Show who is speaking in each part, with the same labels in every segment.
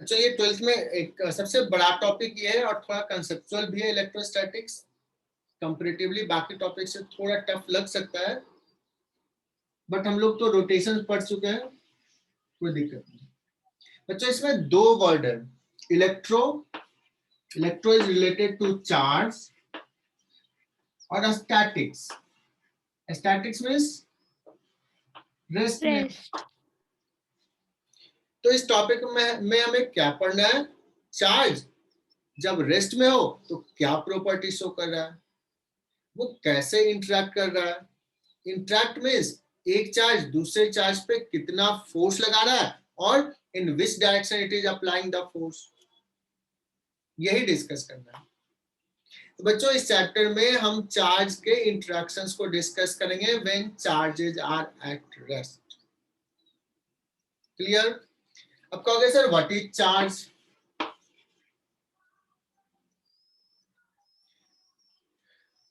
Speaker 1: अच्छा, ये 12th में एक सबसे बड़ा टॉपिक ये है और थोड़ा कंसेप्चुअल भी है इलेक्ट्रोस्टैटिक्स। कंपैरेटिवली बाकी टॉपिक से थोड़ा टफ लग सकता है, बट हम लोग तो रोटेशन पढ़ चुके हैं, कोई दिक्कत नहीं। बच्चों इसमें दो वर्ड है, electro. Electro is related to charge और स्टैटिक्स। स्टैटिक्स मींस रेस्ट में। तो इस टॉपिक में हमें क्या पढ़ना है? चार्ज जब रेस्ट में हो तो क्या प्रॉपर्टी शो कर रहा है, वो कैसे इंटरेक्ट कर रहा है। इंटरेक्ट मींस एक चार्ज दूसरे चार्ज पे कितना फोर्स लगा रहा है और in which direction it is applying the force, यही डिस्कस करना है। तो बच्चों इस चैप्टर में हम चार्ज के इंटरेक्शंस को डिस्कस करेंगे when charges are at rest. Clear? अब कहोगे सर व्हाट इज चार्ज?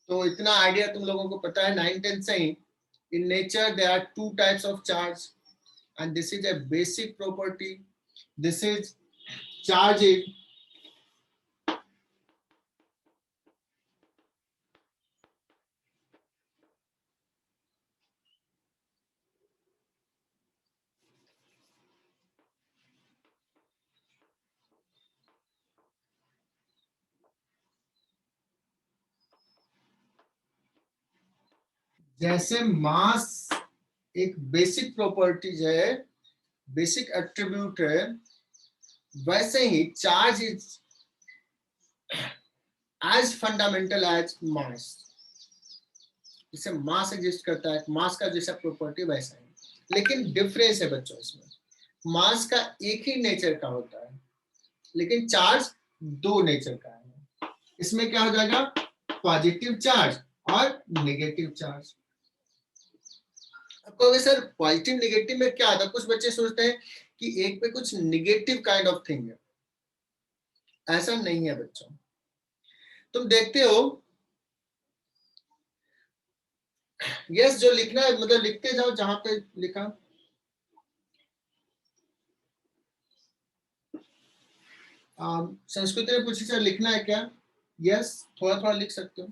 Speaker 1: तो इतना आइडिया तुम लोगों को पता है 9th-10th से ही। In nature there are two types of charge and this is a basic property. This is charge in जैसे मास एक बेसिक प्रॉपर्टीज है, बेसिक एट्रीब्यूट है, वैसे ही charge is as fundamental as mass. जैसे मास एग्जिस्ट करता है, मास का जैसा प्रॉपर्टी वैसा है, लेकिन डिफरेंस है बच्चों इसमें। मास का एक ही नेचर का होता है, लेकिन चार्ज दो नेचर का है। इसमें क्या हो जाएगा? पॉजिटिव चार्ज और नेगेटिव चार्ज। कहोगे सर पॉजिटिव नेगेटिव में क्या आता है? कुछ बच्चे सोचते हैं कि एक पे कुछ नेगेटिव काइंड ऑफ थिंग है, ऐसा नहीं है बच्चों। तुम देखते हो, यस जो लिखना है मतलब लिखते जाओ जहां पे लिखा। संस्कृत में पूछी सर लिखना है क्या? यस थोड़ा थोड़ा लिख सकते हो।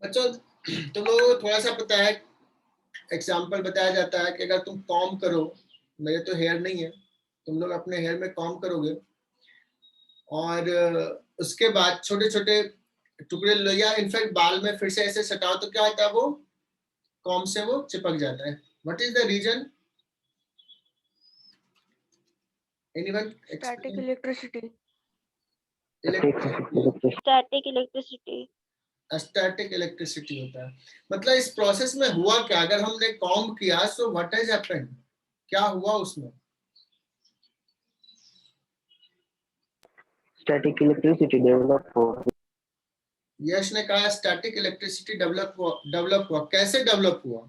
Speaker 1: बच्चों तुम लोगों को थोड़ा सा पता है, एग्जाम्पल बताया जाता है कि अगर तुम कॉम करो, मेरे तो हेयर नहीं है, तुम लोग अपने हेयर में कॉम करोगे और उसके बाद छोटे छोटे टुकड़े लो या इनफैक्ट बाल में फिर से ऐसे सटाओ तो क्या होता है? वो कॉम से वो चिपक जाता है। What is the reason? Anyone?
Speaker 2: Static electricity.
Speaker 3: Static electricity.
Speaker 1: Static electricity होता है। मतलब इस प्रोसेस में हुआ क्या? अगर हमने कॉम किया सो व्हाट हैज हैपेंड, क्या हुआ उसमें?
Speaker 4: स्टैटिक इलेक्ट्रिसिटी डेवलप हो।
Speaker 1: यश ने कहा स्टैटिक इलेक्ट्रिसिटी डेवलप हुआ। कैसे डेवलप हुआ?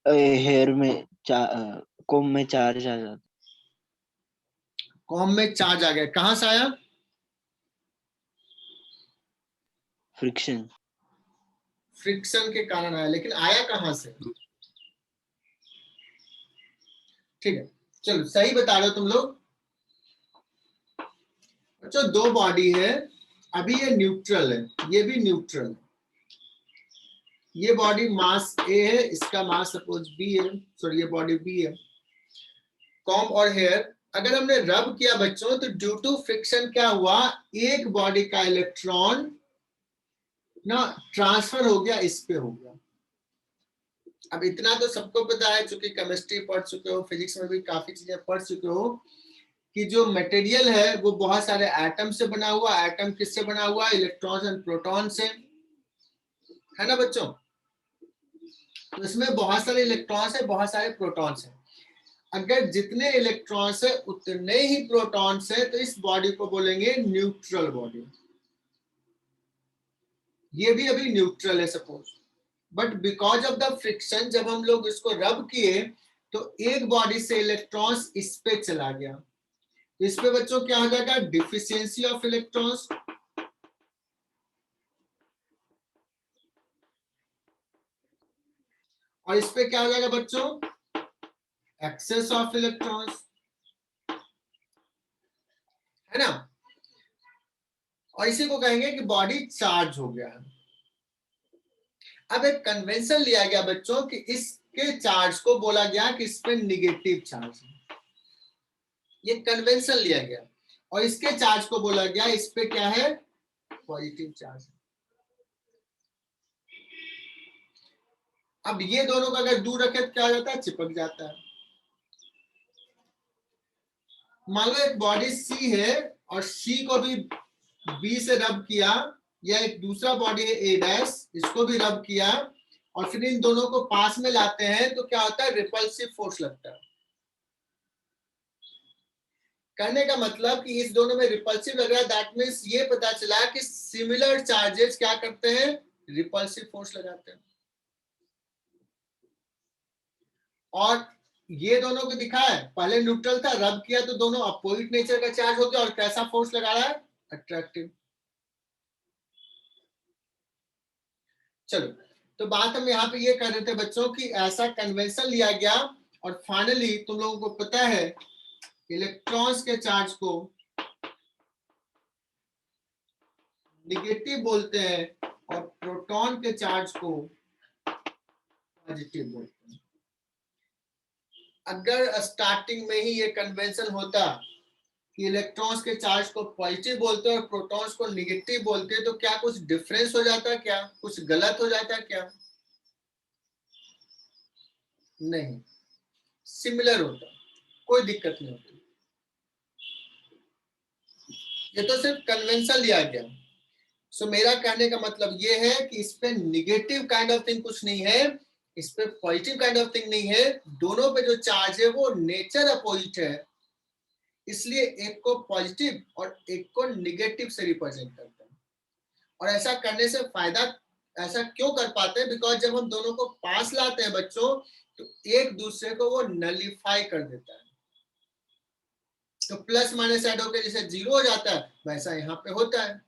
Speaker 4: हेयर में कॉम में चार्ज आ जाता।
Speaker 1: कॉम में चार्ज आ गया, कहां से आया?
Speaker 4: फ्रिक्शन।
Speaker 1: फ्रिक्शन के कारण आया, लेकिन आया कहां से? ठीक है, चलो सही बता रहे हो तुम लोग। अच्छा दो बॉडी है, अभी ये न्यूट्रल है, ये भी न्यूट्रल है। ये बॉडी मास ए है, इसका मास सपोज बी है, सॉरी ये बॉडी बी है। कॉम और हेयर अगर हमने रब किया बच्चों तो ड्यू टू फ्रिक्शन क्या हुआ? एक बॉडी का इलेक्ट्रॉन ना ट्रांसफर हो गया, इस पे हो गया। अब इतना तो सबको पता है, चूंकि केमिस्ट्री पढ़ चुके हो, फिजिक्स में भी काफी चीजें पढ़ चुके हो, कि जो मटेरियल है वो बहुत सारे एटम से बना हुआ। एटम किससे बना हुआ? इलेक्ट्रॉन एंड प्रोटॉन से, है ना बच्चों? तो इसमें बहुत सारे इलेक्ट्रॉन्स है, बहुत सारे प्रोटॉन्स है। अगर जितने इलेक्ट्रॉन्स है उतने ही प्रोटॉन्स है, तो इस बॉडी को बोलेंगे न्यूट्रल बॉडी। ये भी अभी न्यूट्रल है suppose, but because of the friction जब हम लोग इसको रब किए तो एक बॉडी से इलेक्ट्रॉन्स इस पे चला गया। तो इस पे बच्चों क्या हो जाएगा? Deficiency of electrons. और इस पे क्या हो जाएगा बच्चों, एक्सेस ऑफ इलेक्ट्रॉन्स, है ना। और इसी को कहेंगे कि बॉडी चार्ज हो गया है। अब एक कन्वेंशन लिया गया बच्चों कि इसके चार्ज को बोला गया कि इस पे निगेटिव चार्ज है, ये कन्वेंशन लिया गया। और इसके चार्ज को बोला गया इस पे क्या है, पॉजिटिव चार्ज। अब ये दोनों को अगर दूर रखे तो क्या हो जाता है, चिपक जाता है। मान लो एक बॉडी सी है और सी को भी बी से रब किया, या एक दूसरा बॉडी है ए डैश, इसको भी रब किया, और फिर इन दोनों को पास में लाते हैं तो क्या होता है, रिपल्सिव फोर्स लगता है। कहने का मतलब कि इस दोनों में रिपल्सिव लग रहा है, दैट मींस ये पता चला कि सिमिलर चार्जेस क्या करते हैं, रिपल्सिव फोर्स लगाते हैं। और ये दोनों को दिखा है, पहले न्यूट्रल था, रब किया तो दोनों अपोजिट नेचर का चार्ज हो गया, और कैसा फोर्स लगा रहा है, अट्रैक्टिव। चलो, तो बात हम यहाँ पे ये कर रहे थे बच्चों कि ऐसा कन्वेंशन लिया गया, और फाइनली तुम लोगों को पता है इलेक्ट्रॉन्स के चार्ज को निगेटिव बोलते हैं और प्रोटॉन के चार्ज को पॉजिटिव बोलते हैं। अगर स्टार्टिंग में ही ये कन्वेंशन होता कि इलेक्ट्रॉन्स के चार्ज को पॉजिटिव बोलते हैं और प्रोटॉन्स को निगेटिव बोलते हैं, तो क्या कुछ डिफरेंस हो जाता, क्या कुछ गलत हो जाता, क्या नहीं, सिमिलर होता, कोई दिक्कत नहीं होती। ये तो सिर्फ कन्वेंशन लिया गया। सो मेरा कहने का मतलब ये है कि इस पे निगेटिव काइंड ऑफ थिंग कुछ नहीं है, इस पे पॉजिटिव काइंड ऑफ थिंग नहीं है, दोनों पे जो चार्ज है वो नेचर अपोजिट है, इसलिए एक को पॉजिटिव और एक को निगेटिव से रिप्रेजेंट करते हैं। और ऐसा करने से फायदा, ऐसा क्यों कर पाते हैं, बिकॉज जब हम दोनों को पास लाते हैं बच्चों, तो एक दूसरे को वो नलिफाई कर देता है। तो प्लस माइनस ऐड होकर जैसे जीरो हो जाता है, वैसा यहाँ पे होता है।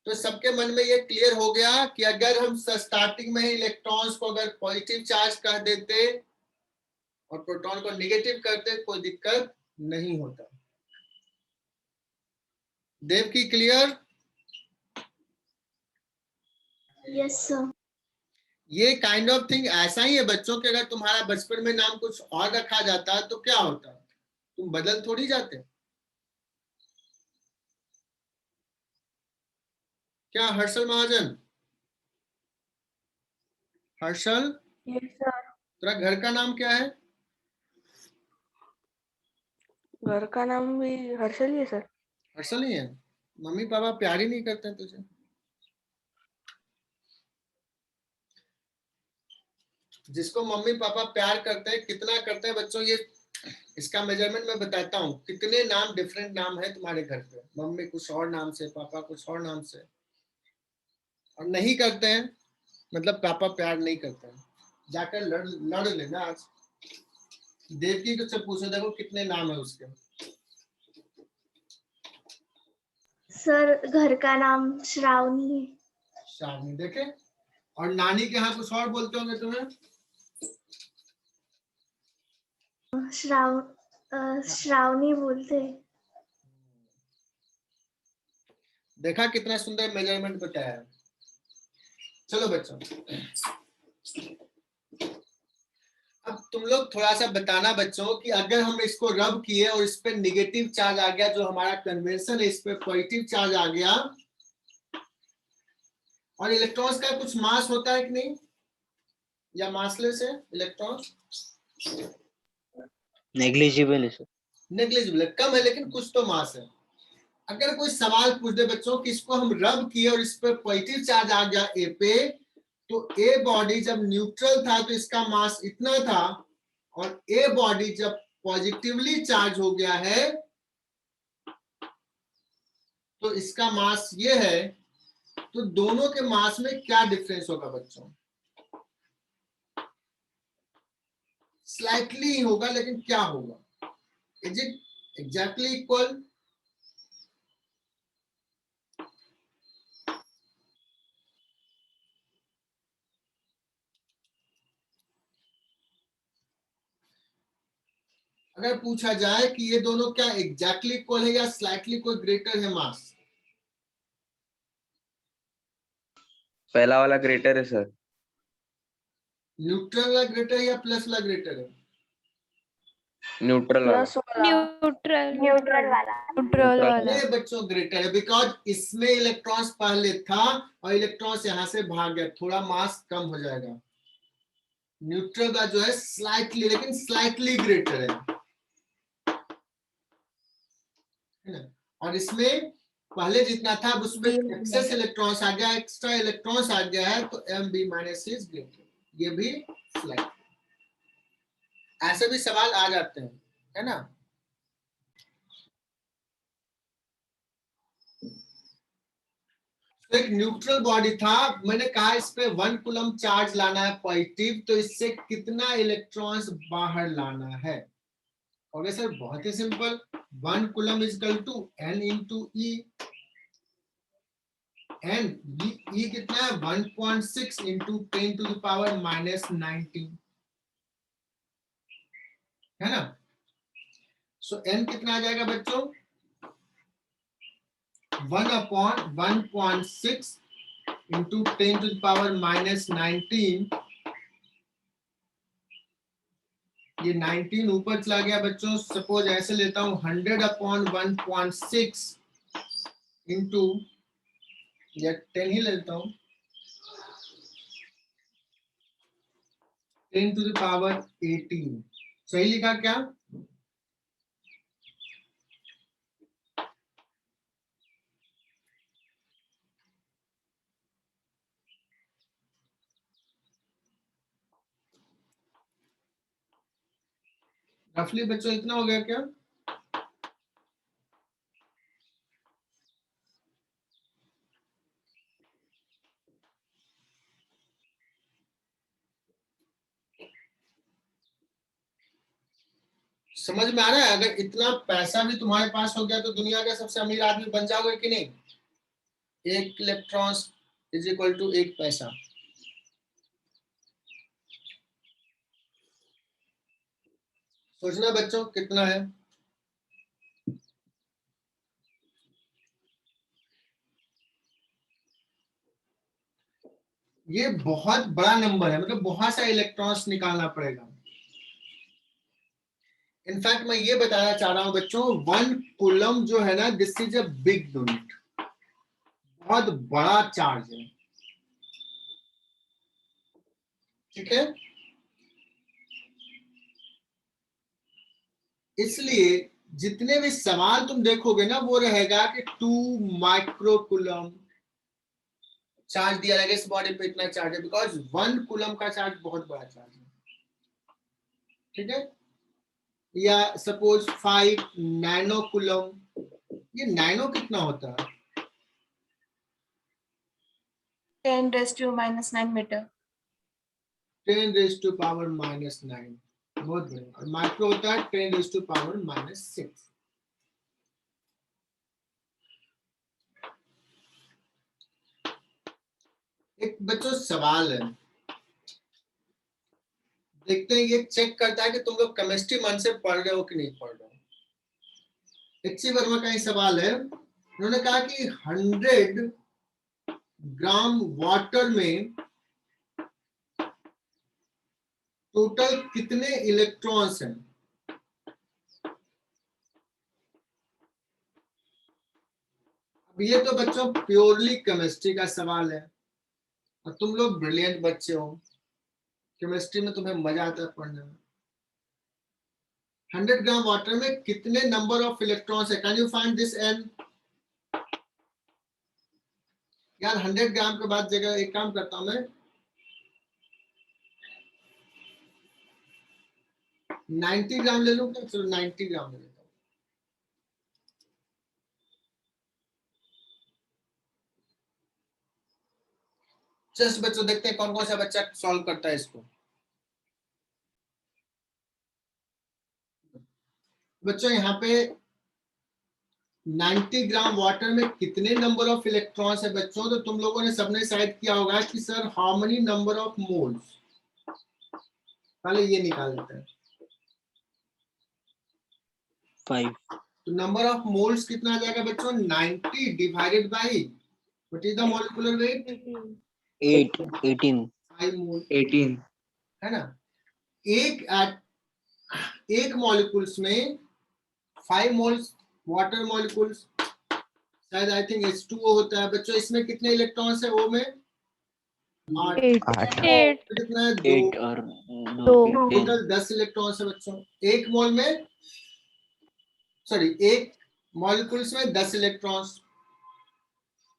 Speaker 1: तो सबके मन में ये क्लियर हो गया कि अगर हम स्टार्टिंग में ही इलेक्ट्रॉन्स को अगर पॉजिटिव चार्ज कर देते और प्रोटॉन को निगेटिव करते, कोई दिक्कत नहीं होता। देव की क्लियर?
Speaker 3: Yes sir.
Speaker 1: ये काइंड ऑफ थिंग ऐसा ही है बच्चों कि अगर तुम्हारा बचपन में नाम कुछ और रखा जाता तो क्या होता, तुम बदल थोड़ी जाते। क्या हर्षल महाजन? Harshal,
Speaker 3: yes sir.
Speaker 1: तेरा घर का नाम क्या है?
Speaker 3: घर का नाम भी हर्षल ही है सर।
Speaker 1: हर्षल ही है? मम्मी पापा प्यार ही नहीं करते तुझे? जिसको मम्मी पापा प्यार करते हैं, कितना करते हैं बच्चों, ये इसका मेजरमेंट मैं बताता हूँ। कितने नाम, डिफरेंट नाम है तुम्हारे घर पे, मम्मी कुछ और नाम से, पापा कुछ और नाम से, और नहीं करते हैं मतलब पापा प्यार नहीं करते हैं। जाकर लड़ लेना आज। देवकी को से पूछो, देखो कितने नाम है उसके।
Speaker 3: सर घर का नाम श्रावणी है।
Speaker 1: श्रावणी, देखे। और नानी के यहाँ कुछ और बोलते होंगे तुम्हें?
Speaker 3: श्रावणी बोलते हैं।
Speaker 1: देखा कितना सुंदर मेजरमेंट बताया है। चलो बच्चों, अब तुम लोग थोड़ा सा बताना बच्चों कि अगर हम इसको रब किए और इस पे निगेटिव चार्ज आ गया, जो हमारा कन्वेंशन है, इस पे पॉजिटिव चार्ज आ गया, और इलेक्ट्रॉन्स का कुछ मास होता है कि नहीं, या मासलेस है इलेक्ट्रॉन्स?
Speaker 4: नेग्लिजिबल है सर।
Speaker 1: नेग्लिजिबल, कम है, लेकिन कुछ तो मास है। अगर कोई सवाल पूछ दे बच्चों कि इसको हम रब किए और इस पे पॉजिटिव चार्ज आ गया ए पे, तो ए बॉडी जब न्यूट्रल था तो इसका मास इतना था, और ए बॉडी जब पॉजिटिवली चार्ज हो गया है तो इसका मास ये है। तो दोनों के मास में क्या डिफरेंस होगा बच्चों? स्लाइटली होगा, लेकिन क्या होगा? Is it exactly equal? अगर पूछा जाए कि ये दोनों क्या एग्जैक्टली इक्वल है या स्लाइटली कोई ग्रेटर है मास?
Speaker 2: पहला वाला ग्रेटर है सर।
Speaker 1: न्यूट्रल वाला ग्रेटर है या प्लस वाला ग्रेटर है?
Speaker 2: न्यूट्रल वाला।
Speaker 5: न्यूट्रल
Speaker 3: न्यूट्रल वाला।
Speaker 5: न्यूट्रल वाला।
Speaker 1: ये बच्चों ग्रेटर है बिकॉज इसमें इलेक्ट्रॉन्स पहले था और इलेक्ट्रॉन्स यहाँ से भाग गया, थोड़ा मास कम हो जाएगा। न्यूट्रल का जो है स्लाइटली, लेकिन स्लाइटली ग्रेटर है ना? और इसमें पहले जितना था अब उसमें एक्सेस इलेक्ट्रॉन्स आ गया, एक्स्ट्रा इलेक्ट्रॉन्स आ गया है, तो M B minus is greater, ये भी स्लाइट। ऐसे भी सवाल आ जाते हैं, है ना? तो एक न्यूट्रल बॉडी था, मैंने कहा इस पे 1 कूलम चार्ज लाना है पॉजिटिव, तो इससे कितना इलेक्ट्रॉन्स बाहर लाना है? ओके सर, बहुत ही simple, 1 coulomb is equal to n into e, and e कितना है 1.6 into 10 to the power minus 19, है ना? सो n कितना आ जाएगा बच्चों? 1/1.6 into 10 to the power minus 19, ये 19 ऊपर चला गया बच्चों। सपोज ऐसे लेता हूं 100/1.6 इंटू, या 10 ही लेता हूं, 10 टू द पावर 18, सही लिखा क्या? रफली बच्चों इतना हो गया क्या? समझ में आ रहा है? अगर इतना पैसा भी तुम्हारे पास हो गया तो दुनिया का सबसे अमीर आदमी बन जाओगे कि नहीं? 1 इलेक्ट्रॉन इज इक्वल टू 1 पैसा। सोचना बच्चों कितना है? ये बहुत बड़ा नंबर है, मतलब बहुत सारे इलेक्ट्रॉन्स निकालना पड़ेगा। इनफैक्ट मैं ये बताना चाह रहा हूं बच्चों, 1 कूलम जो है ना, this is a big unit, बहुत बड़ा चार्ज है, ठीक है? इसलिए जितने भी सवाल तुम देखोगे ना, वो रहेगा कि 2 माइक्रो कूलम चार्ज दिया रहेगा इस बॉडी पे, इतना चार्ज है, बिकॉज 1 कूलम का चार्ज बहुत बड़ा चार्ज है, ठीक है? या सपोज 5 नैनो कूलम, ये नैनो कितना होता है?
Speaker 5: 10⁻⁹ मीटर।
Speaker 1: 10⁻⁻⁹ बहुत बढ़िया। और माइक्रो होता है 10⁻⁻⁶। एक बच्चों सवाल है, देखते हैं, ये चेक करता है कि तुम लोग केमिस्ट्री मन से पढ़ रहे हो कि नहीं पढ़ रहे हो। एच.सी. वर्मा का ही सवाल है, उन्होंने कहा कि 100 ग्राम वाटर में टोटल कितने इलेक्ट्रॉन्स हैं? अब ये तो बच्चों प्योरली केमिस्ट्री का सवाल है, और तुम लोग ब्रिलियंट बच्चे हो, केमिस्ट्री में तुम्हें मजा आता है पढ़ने में। 100 ग्राम वाटर में कितने नंबर ऑफ इलेक्ट्रॉन्स है? Can you find this N? यार 100 ग्राम के बाद जगह एक काम करता हूं मैं, 90 ग्राम ले लूं क्या? चलो 90 ग्राम ले लेता हूं। जस्ट बच्चों देखते हैं कौन कौन सा बच्चा सॉल्व करता है इसको। बच्चों यहाँ पे 90 ग्राम वाटर में कितने नंबर ऑफ इलेक्ट्रॉन्स है बच्चों? तो तुम लोगों ने सबने शायद किया होगा कि sir how many number of moles, पहले ये निकाल लेते हैं।
Speaker 4: 5.
Speaker 1: तो नंबर ऑफ मोल्स कितना आ जाएगा बच्चों? 90 divided by what is the molecular weight?
Speaker 4: 18.
Speaker 1: 5 मोल
Speaker 2: 18.
Speaker 1: है ना। एक मॉलिक्यूल्स में 5 मोल्स वाटर मॉलिक्यूल्स, शायद आई थिंक H2O होता है बच्चों। इसमें कितने इलेक्ट्रॉन्स है? O में 8।
Speaker 5: 8
Speaker 1: कितना है?
Speaker 4: 8
Speaker 1: 2।
Speaker 4: और
Speaker 5: 2
Speaker 4: 2 10.
Speaker 1: टोटल 10 इलेक्ट्रॉन्स है बच्चों। एक मोल में एक मॉलिक्यूल्स में 10 इलेक्ट्रॉन्स।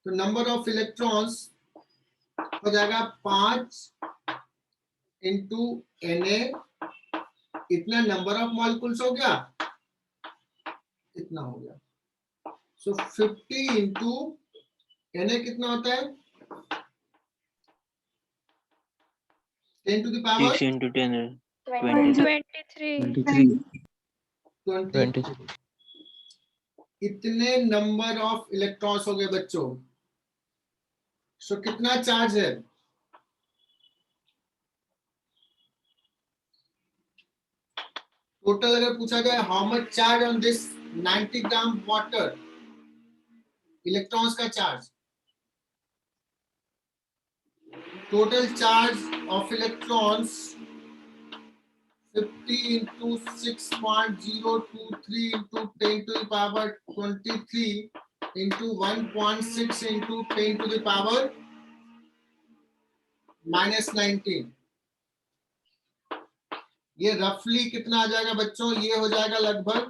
Speaker 1: तो नंबर ऑफ इलेक्ट्रॉन्स हो जाएगा 5 इंटू Na। इतना नंबर ऑफ मॉलिक्यूल्स हो गया, इतना हो गया। सो 50 इंटू Na कितना होता है? 10 to the power
Speaker 4: 6 into 10 is 20.
Speaker 5: 23
Speaker 1: 20। इतने नंबर ऑफ इलेक्ट्रॉन्स हो गए बच्चों। सो कितना चार्ज है? टोटल अगर पूछा जाए how much charge on this 90 gram water, electrons का charge, total charge of electrons 50 into 6.023 into 10 to the power 23 into 1.6 into 10 to the power -19। ये रफली कितना आ जाएगा बच्चों? ये हो जाएगा लगभग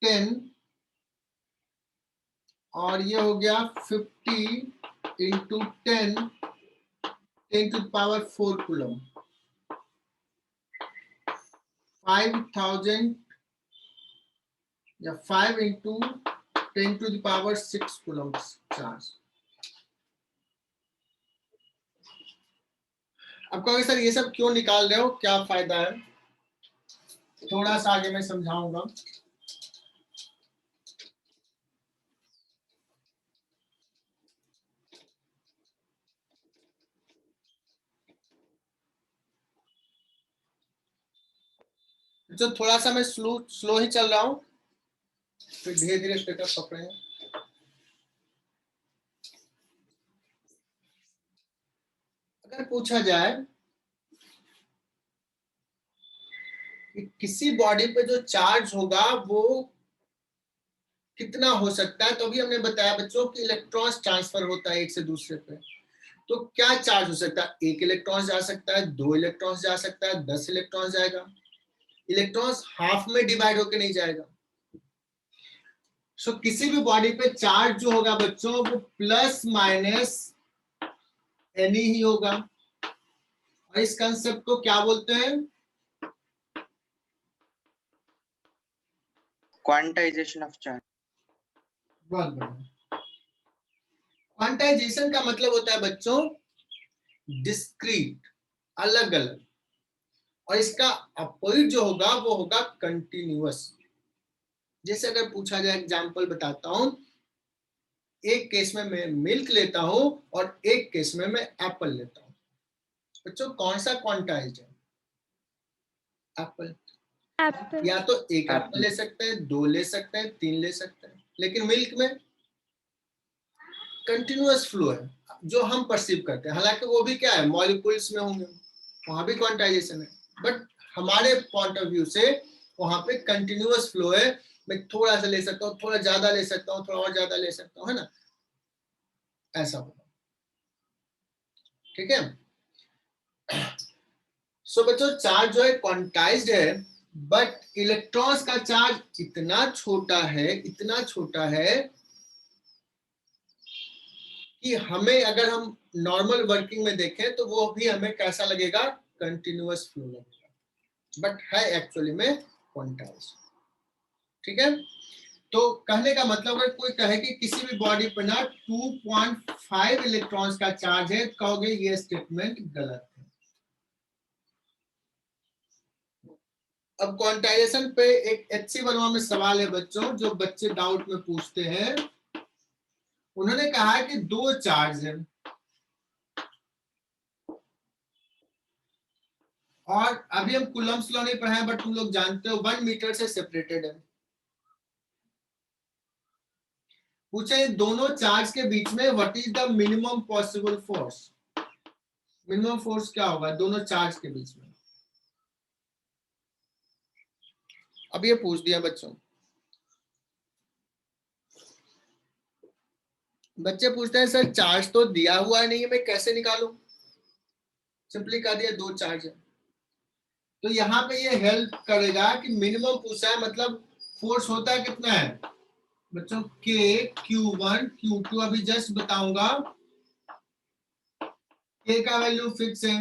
Speaker 1: 10 और ये हो गया 50 इंटू 10 टू पावर 4 कूलम। 5000 या 5 into 10 to the power 6 coulomb charge. अब कहोगे सर ये सब क्यों निकाल रहे हो, क्या फायदा है? थोड़ा सा आगे मैं समझाऊंगा। जो थोड़ा सा मैं स्लो ही चल रहा हूं, फिर धीरे धीरे पिकअप पकड़ेंगे। अगर पूछा जाए कि किसी बॉडी पे जो चार्ज होगा वो कितना हो सकता है, तो अभी हमने बताया बच्चों कि इलेक्ट्रॉन्स ट्रांसफर होता है एक से दूसरे पे। तो क्या चार्ज हो सकता है? 1 इलेक्ट्रॉन जा सकता है, 2 इलेक्ट्रॉन जा सकता है, 10 इलेक्ट्रॉन जाएगा। इलेक्ट्रॉन्स हाफ में डिवाइड होकर नहीं जाएगा। सो किसी भी बॉडी पे चार्ज जो होगा बच्चों वो प्लस माइनस एनी ही होगा। और इस कंसेप्ट को क्या बोलते हैं?
Speaker 2: Quantization of charge.
Speaker 1: बहुत बढ़िया। क्वांटाइजेशन का मतलब होता है बच्चों डिस्क्रीट, अलग अलग, और इसका अपोजिट जो होगा वो होगा कंटिन्यूअस। जैसे अगर पूछा जाए, एग्जांपल बताता हूं, एक केस में मैं मिल्क लेता हूं और एक केस में मैं एप्पल लेता हूं। बच्चों कौन सा क्वांटाइज्ड है? एप्पल।
Speaker 5: एप्पल
Speaker 1: या तो एक एप्पल ले सकते हैं, 2 ले सकते हैं, 3 ले सकते हैं, लेकिन मिल्क में कंटिन्यूअस फ्लो है जो हम परसीव करते हैं। हालांकि वो भी क्या है, मॉलिक्यूल्स में होंगे, वहां भी क्वांटाइजेशन है, बट हमारे पॉइंट ऑफ व्यू से वहां पे कंटिन्यूअस फ्लो है। मैं थोड़ा सा ले सकता हूँ, थोड़ा ज्यादा ले सकता हूँ, थोड़ा और ज्यादा ले सकता हूँ, है ना, ऐसा होगा। ठीक है। सो बच्चों चार्ज जो है क्वांटाइज्ड है, बट इलेक्ट्रॉन्स का चार्ज इतना छोटा है, इतना छोटा है कि हमें, अगर हम नॉर्मल वर्किंग में देखें तो वो भी हमें कैसा लगेगा? कंटिन्यूअस फ्लो लगेगा, बट है एक्चुअली में क्वांटाइज्ड। ठीक है। तो कहने का मतलब अगर कोई कहे कि किसी भी बॉडी पर ना 2.5 इलेक्ट्रॉन्स का चार्ज है, तो कहोगे ये स्टेटमेंट गलत है। अब क्वांटाइजेशन पे एक HC1 में सवाल है बच्चों, जो बच्चे डाउट में पूछते हैं। उन्होंने कहा है कि 2 चार्ज है और अभी हम कूलम्स लॉ नहीं पढ़ाए, बट तुम लोग जानते हो 1 मीटर से सेपरेटेड है। पूछे दोनों चार्ज के बीच में what is the minimum possible force. Minimum force क्या होगा दोनों चार्ज के बीच में। अब ये पूछ दिया बच्चों, बच्चे पूछते हैं सर चार्ज तो दिया हुआ नहीं है, मैं कैसे निकालूं। सिंपली कह दिया दो चार्ज है। तो यहाँ पे ये हेल्प करेगा कि मिनिमम पूछा है, मतलब फोर्स होता है कितना है बच्चों, K Q1 Q2। अभी जस्ट बताऊंगा, K का वैल्यू फिक्स है,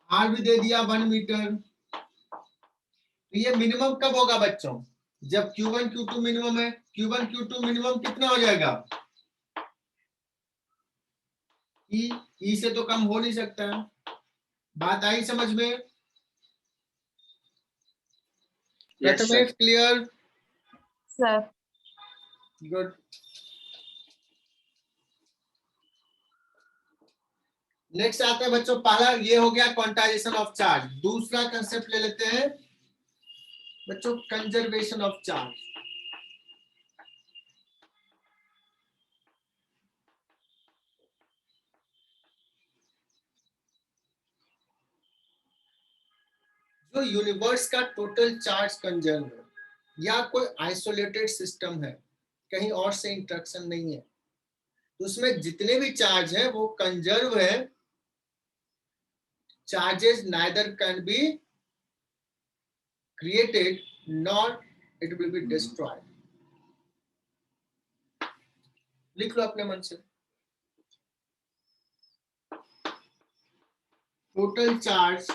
Speaker 1: R भी दे दिया 1 मीटर। तो ये मिनिमम कब होगा बच्चों, जब Q1 Q2 मिनिमम है। Q1 Q2 मिनिमम कितना हो जाएगा, E से तो कम हो नहीं सकता है। बात आई समझ में।
Speaker 2: Yes, sir.
Speaker 1: Prathamesh clear,
Speaker 3: sir.
Speaker 1: Good. Next आते हैं बच्चों, पहला ये हो गया क्वांटाइजेशन ऑफ चार्ज। दूसरा कंसेप्ट ले लेते हैं बच्चों, कंजर्वेशन ऑफ चार्ज। जो यूनिवर्स का टोटल चार्ज कंजर्व है, या कोई आइसोलेटेड सिस्टम है, कहीं और से इंटरेक्शन नहीं है, तो उसमें जितने भी चार्ज है वो कंजर्व है। Charges neither can be created not it will be destroyed. लिख लो अपने मन से, total charge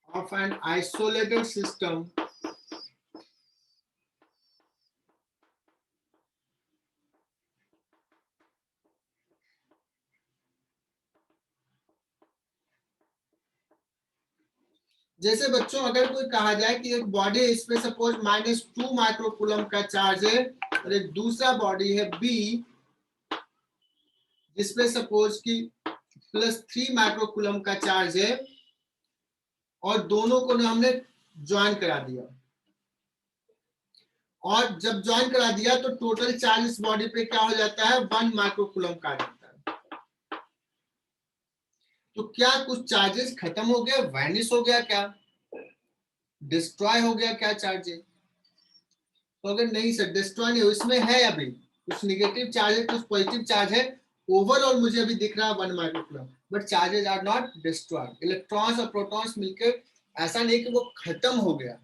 Speaker 1: of an isolated system जैसे बच्चों अगर कोई कहा जाए कि एक बॉडी है, इसमें सपोज -2 माइक्रोकूलम का चार्ज है, और एक दूसरा बॉडी है बी जिसमें सपोज कि +3 माइक्रोकूलम का चार्ज है, और दोनों को ना हमने ज्वाइन करा दिया, और जब ज्वाइन करा दिया तो टोटल चार्ज इस बॉडी पे क्या हो जाता है, 1 माइक्रोकूलम का आ जाता है। तो क्या कुछ चार्जेस खत्म हो गया, वैनिश हो गया, क्या डिस्ट्रॉय हो गया क्या चार्जेस। तो अगर नहीं सर डिस्ट्रॉय नहीं हो, इसमें है अभी कुछ निगेटिव चार्ज है, कुछ पॉजिटिव चार्ज है, ओवरऑल मुझे अभी दिख रहा है 1 microcoulomb, but charges are not destroyed. Electrons और प्रोटॉन्स मिलकर ऐसा नहीं कि वो खत्म हो गया,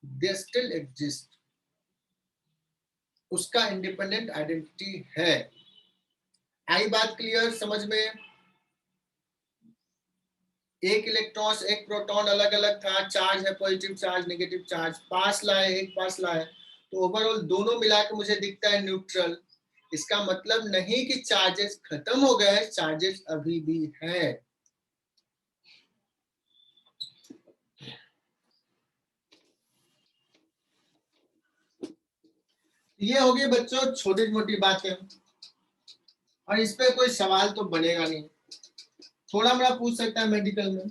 Speaker 1: दे स्टिल एग्जिस्ट, उसका इंडिपेंडेंट आइडेंटिटी है। आई बात क्लियर समझ में। एक इलेक्ट्रॉन एक प्रोटॉन अलग अलग था, चार्ज है पॉजिटिव चार्ज नेगेटिव चार्ज, पास लाए एक पास लाए, तो ओवरऑल दोनों मिलाकर मुझे दिखता है न्यूट्रल। इसका मतलब नहीं कि चार्जेस खत्म हो गए, चार्जेस अभी भी है। ये हो गई बच्चों छोटी मोटी बातें, और इस पे कोई सवाल तो बनेगा नहीं, थोड़ा मोड़ा पूछ सकता है मेडिकल में।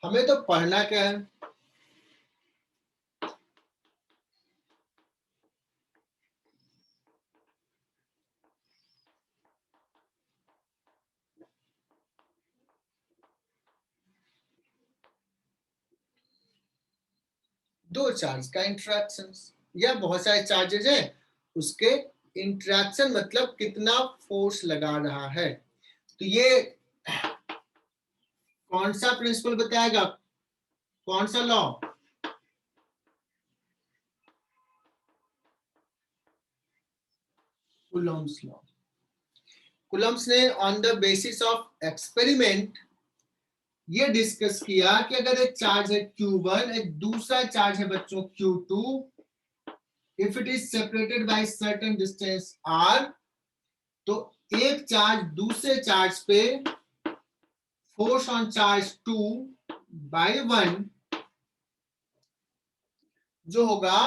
Speaker 1: हमें तो पढ़ना क्या है, दो चार्ज का इंटरेक्शन या बहुत सारे चार्जेज है उसके इंटरेक्शन, मतलब कितना फोर्स लगा रहा है। तो ये कौन सा प्रिंसिपल बताएगा, कौन सा लॉ, कूलम्स लॉ। कूलम्स ने on the basis of experiment ये डिस्कस किया कि अगर एक चार्ज है Q1, एक दूसरा चार्ज है बच्चों Q2, if it is separated by certain distance r, तो एक चार्ज दूसरे चार्ज पे फोर्स ऑन चार्ज 2/1 जो होगा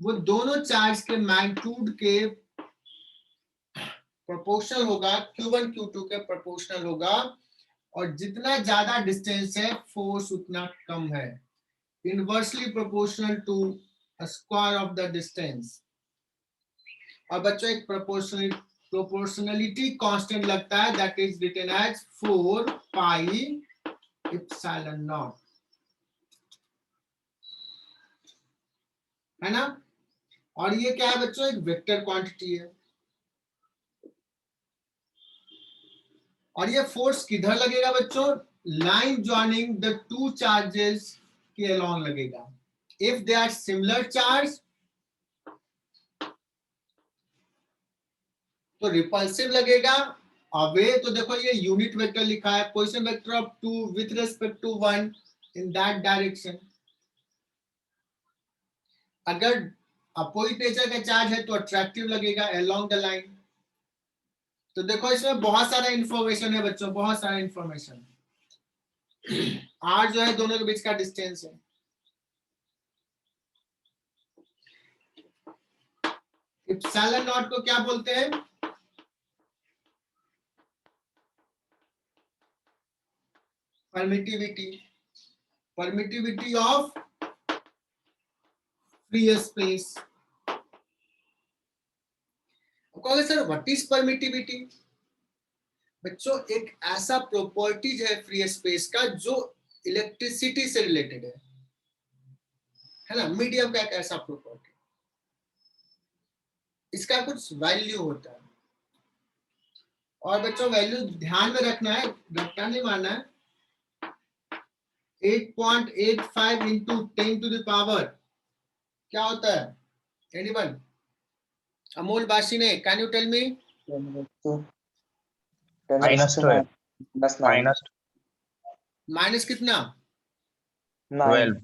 Speaker 1: वो दोनों चार्ज के मैग्नीट्यूड के प्रोपोर्शनल होगा, Q1 Q2 के प्रोपोर्शनल होगा, और जितना ज्यादा डिस्टेंस है फोर्स उतना कम है, inversely proportional to square of the distance. और बच्चों एक प्रोपोर्शनलिटी कांस्टेंट लगता है, that is written as 4 pi epsilon nought, है ना। और ये क्या है बच्चों, एक वेक्टर क्वांटिटी है। और ये फोर्स किधर लगेगा बच्चों, line joining the two charges के अलोंग लगेगा। If they are similar charge तो रिपल्सिव लगेगा। अवे तो देखो ये यूनिट वेक्टर लिखा है, position vector of 2 with respect to 1 in that direction. अगर अपोजिट नेचर का चार्ज है तो अट्रैक्टिव लगेगा अलोंग द लाइन। तो देखो इसमें बहुत सारा इंफॉर्मेशन है बच्चों, बहुत सारा इंफॉर्मेशन। आर जो है दोनों के बीच का डिस्टेंस है। एप्सिलॉन नॉट को क्या बोलते हैं, permittivity, permittivity of free space. कहोगे सर व्हाट इज परमिटिविटी। बच्चों एक ऐसा प्रॉपर्टीज है फ्री स्पेस का जो इलेक्ट्रिसिटी से रिलेटेड है ना। मीडियम का एक ऐसा प्रॉपर्टी, इसका कुछ वैल्यू होता है। और बच्चों वैल्यू ध्यान में रखना है, रट्टा नहीं मारना है। 8.85 इंटू 10 टू द पावर क्या होता है, एनीवन। अमोल बाशी ने, can you tell me. Minus कितना,
Speaker 6: 12।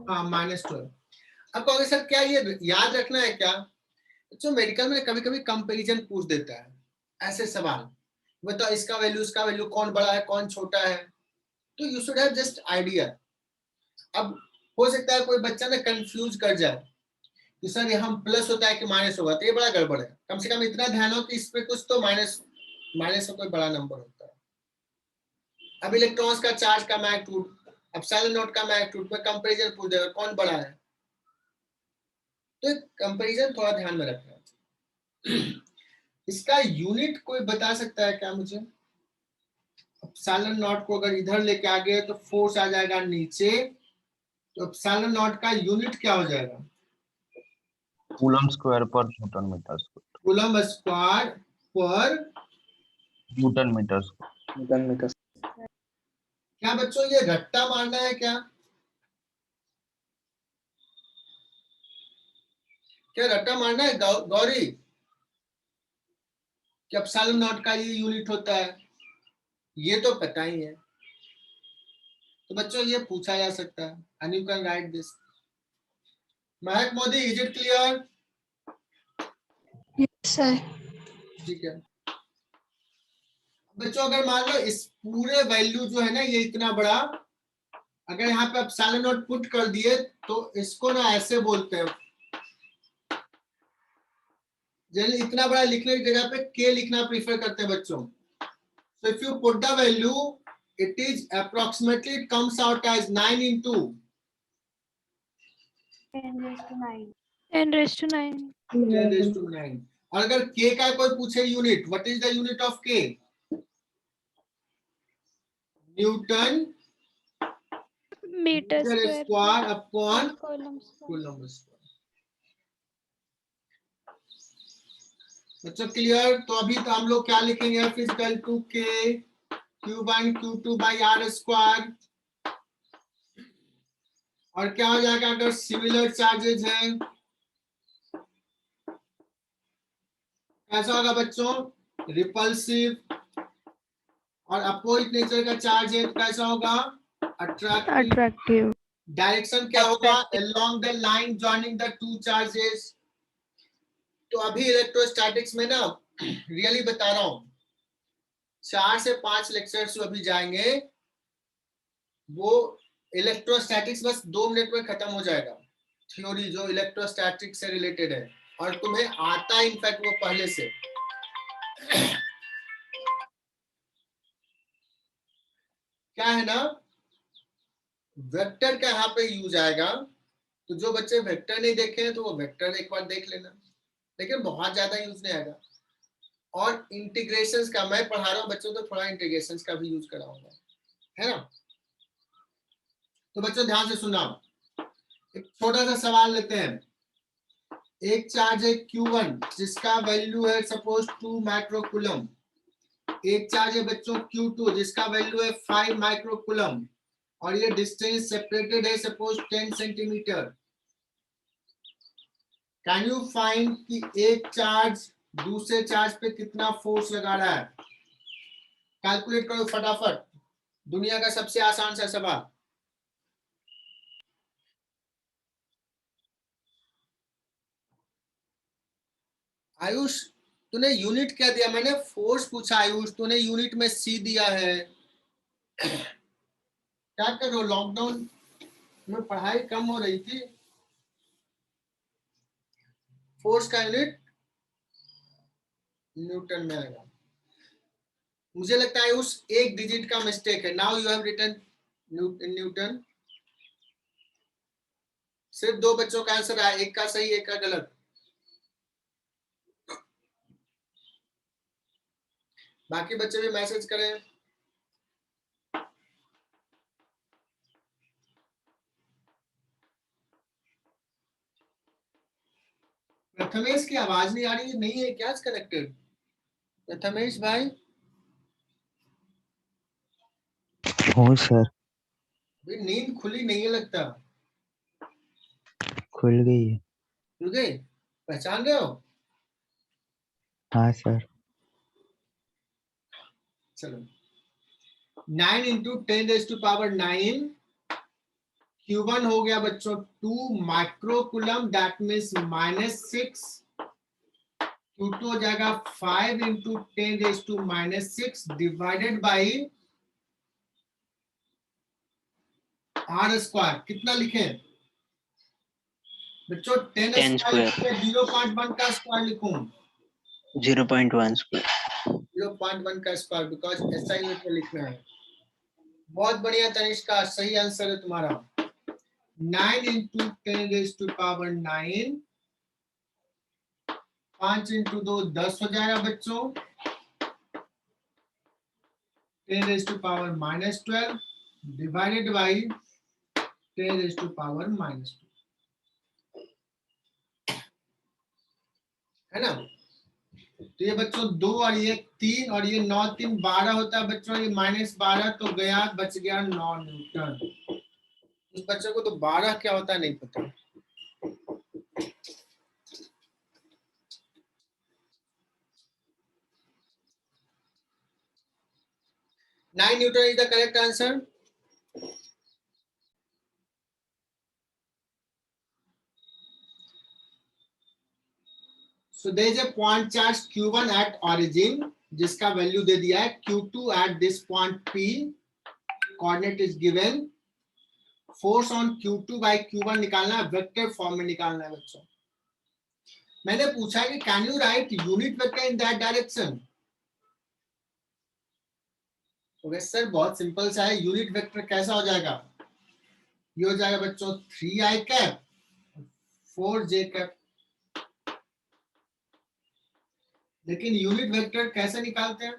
Speaker 1: हाँ -12। अब कहोगे सर क्या ये याद रखना है क्या। जो मेडिकल में कभी कभी कंपैरिजन पूछ देता है, ऐसे सवाल बताओ इसका वैल्यू इसका वैल्यू कौन बड़ा है कौन छोटा है, तो you should have just idea. अब हो सकता है कोई बच्चा ना कंफ्यूज कर जाए कि सर यहाँ प्लस होता है कि माइनस होगा, तो ये बड़ा गड़बड़ है। कम से कम इतना ध्यान हो कि इस पे कुछ तो माइनस का कोई बड़ा नंबर होता है। अब इलेक्ट्रॉन्स का चार्ज का मैग्नीट्यूड, एप्सिलॉन नॉट का मैग्नीट्यूड में कंपैरिजन पूछ देगा कौन बड़ा है, तो कंपैरिजन थोड़ा ध्यान में रखना है। इसका यूनिट कोई बता सकता है क्या मुझे। एप्सिलॉन नॉट को अगर इधर लेके आ गए तो फोर्स आ जाएगा नीचे, तो एप्सिलॉन नॉट का यूनिट क्या हो जाएगा,
Speaker 6: कूलम स्क्वायर पर newton metre square.
Speaker 1: Coulomb square पर
Speaker 6: न्यूटन मीटर स्क्वायर।
Speaker 1: क्या बच्चों ये रट्टा मारना है क्या, क्या रट्टा मारना है गौरी, कि एप्सिलॉन नॉट का ये यूनिट होता है, ये तो पता ही है। तो बच्चों ये पूछा जा सकता है, and you can write this. Mahak Modi, is it clear.
Speaker 5: Yes, sir.
Speaker 1: ठीक है बच्चों, अगर मान लो इस पूरे वैल्यू जो है ना ये इतना बड़ा, अगर यहाँ पे एप्सिलॉन नॉट पुट कर दिए तो इसको ना ऐसे बोलते हैं, जनरली इतना बड़ा लिखने की जगह पे के लिखना प्रीफर करते हैं बच्चों। So if you put the value, it is approximately, it comes out as 9 into
Speaker 3: 10⁹.
Speaker 5: 10⁹.
Speaker 1: 10⁹. और अगर k का कोई पूछे unit, what is the unit of k? Newton
Speaker 5: Meter
Speaker 1: square upon
Speaker 5: Coulomb square.
Speaker 1: Coulomb square. बच्चों clear. तो अभी तो हम लोग क्या लिखेंगे, physical to k Q1 Q2 by r square. और क्या हो जाएगा अगर सिमिलर चार्जेस हैं, कैसा होगा बच्चों, रिपल्सिव। और अपोजिट नेचर का चार्ज है तो कैसा होगा, अट्रैक्टिव।
Speaker 5: Attractive.
Speaker 1: डायरेक्शन क्या होगा, along the line joining the two charges. तो अभी इलेक्ट्रोस्टैटिक्स में ना रियली बता रहा हूं, 4 से 5 लेक्चर्स जो अभी जाएंगे वो इलेक्ट्रोस्टैटिक्स बस 2 मिनट में खत्म हो जाएगा। थ्योरी जो इलेक्ट्रोस्टैटिक से रिलेटेड है और तुम्हें आता है इनफैक्ट वो पहले से। क्या है ना, वेक्टर का यहाँ पे यूज आएगा, तो जो बच्चे वेक्टर नहीं देखे हैं तो वो वेक्टर एक बार देख लेना, लेकिन बहुत ज्यादा यूज नहीं आएगा। और इंटीग्रेशंस का मैं पढ़ा रहा हूँ बच्चों, तो थोड़ा इंटीग्रेशंस का भी यूज कराऊंगा, है ना। तो बच्चों ध्यान से सुना, एक छोटा सा सवाल लेते हैं। एक चार्ज है Q1 जिसका वैल्यू है सपोज 2 माइक्रोकूलम। एक चार्ज है बच्चों Q2 जिसका वैल्यू है 5 माइक्रोकूलम, और ये डिस्टेंस सेपरेटेड है suppose 10 centimetre. Can you find कि एक चार्ज दूसरे चार्ज पे कितना फोर्स लगा रहा है? कैलकुलेट करो फटाफट, दुनिया का सबसे आसान सा सवाल। आयुष तूने यूनिट क्या दिया? मैंने फोर्स पूछा आयुष, तूने यूनिट में सी दिया है। क्या करो, लॉकडाउन में पढ़ाई कम हो रही थी, फोर्स का यूनिट न्यूटन में आएगा। मुझे लगता है आयुष एक डिजिट का मिस्टेक है। Now you have written newton. सिर्फ 2 बच्चों का आंसर आया, एक का सही एक का गलत। बाकी बच्चे भी मैसेज करें। प्रथमेश की आवाज नहीं आ रही है, नहीं है क्या कनेक्टेड? प्रथमेश भाई
Speaker 4: हो सर,
Speaker 1: भी नींद खुली नहीं है लगता।
Speaker 4: खुल गई है।
Speaker 1: खुल गई? पहचान रहे हो?
Speaker 4: हाँ सर।
Speaker 1: चलो 9 इंटू 10⁻⁹ Q1 हो गया बच्चों 2 माइक्रोकूलम, दैट मीन्स -6। Q2 हो जाएगा 5 into 10⁻⁶ divided by R square. कितना लिखें बच्चों? 10
Speaker 4: 10
Speaker 1: स्क्वायर
Speaker 4: स्क्वायर।
Speaker 1: 0.1 का स्क्वायर लिखूं?
Speaker 4: 0.1 स्क्वायर।
Speaker 1: 0.1 का स्क्वायर, बिकॉज ऐसा ही में लिखना है। बहुत बढ़िया तनिष्का, सही आंसर है तुम्हारा। 9 इंटू 10⁻⁹, 5 इंटू 2 10 हो जाएगा बच्चों, 10⁻⁻12 डिवाइडेड बाई 10⁻⁻2, है ना। तो ये बच्चों 2 और ये 3 और ये 9 3 12 होता है बच्चों, ये -12 तो गया, बच गया 9 न्यूटन। उस बच्चे को तो 12 क्या होता है नहीं पता। Nine Newton is the correct answer. So there is a point charge Q1 at origin जिसका वैल्यू दे दिया है Q2 at this point P, coordinate is given, force on Q2 by Q1 निकालना है, वेक्टर फॉर्म में निकालना है बच्चों। मैंने पूछा है कि can you right unit vector in that direction? Okay sir, बहुत सिंपल सा है। यूनिट वेक्टर कैसा हो जाएगा? ये हो जाएगा बच्चों 3i कैप 4j कैप। लेकिन यूनिट वेक्टर कैसे निकालते हैं?